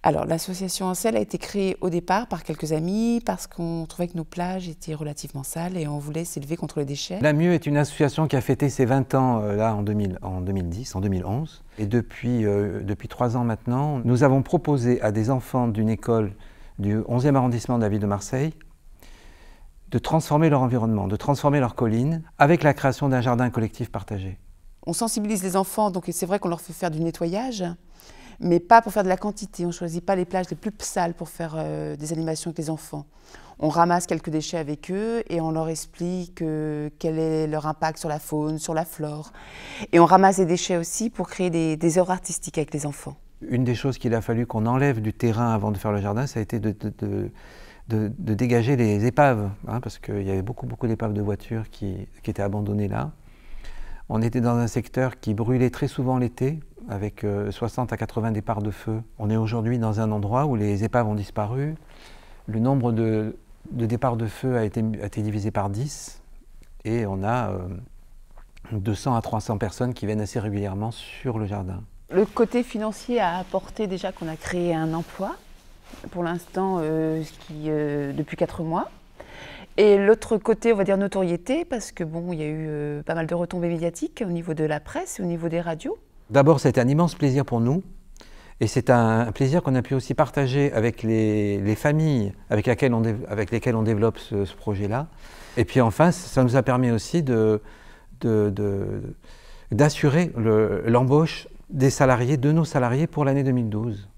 Alors, l'association Ancel a été créée au départ par quelques amis parce qu'on trouvait que nos plages étaient relativement sales et on voulait s'élever contre les déchets. La Mieux est une association qui a fêté ses 20 ans là en 2011. Et depuis 3 ans maintenant, nous avons proposé à des enfants d'une école du 11e arrondissement de la ville de Marseille de transformer leur environnement, de transformer leurs collines avec la création d'un jardin collectif partagé. On sensibilise les enfants, donc c'est vrai qu'on leur fait faire du nettoyage, mais pas pour faire de la quantité. On ne choisit pas les plages les plus sales pour faire des animations avec les enfants. On ramasse quelques déchets avec eux et on leur explique quel est leur impact sur la faune, sur la flore. Et on ramasse des déchets aussi pour créer des œuvres artistiques avec les enfants. Une des choses qu'il a fallu qu'on enlève du terrain avant de faire le jardin, ça a été de dégager les épaves, hein, parce qu'il y avait beaucoup d'épaves de voitures qui étaient abandonnées là. On était dans un secteur qui brûlait très souvent l'été, avec 60 à 80 départs de feu. On est aujourd'hui dans un endroit où les épaves ont disparu. Le nombre de départs de feu a été divisé par 10 et on a 200 à 300 personnes qui viennent assez régulièrement sur le jardin. Le côté financier a apporté déjà qu'on a créé un emploi, pour l'instant depuis 4 mois. Et l'autre côté, on va dire notoriété, parce que bon, il y a eu pas mal de retombées médiatiques au niveau de la presse et au niveau des radios. D'abord, c'était un immense plaisir pour nous. Et c'est un plaisir qu'on a pu aussi partager avec les familles avec lesquelles on développe ce projet-là. Et puis enfin, ça nous a permis aussi d'assurer l'embauche des salariés, de nos salariés pour l'année 2012.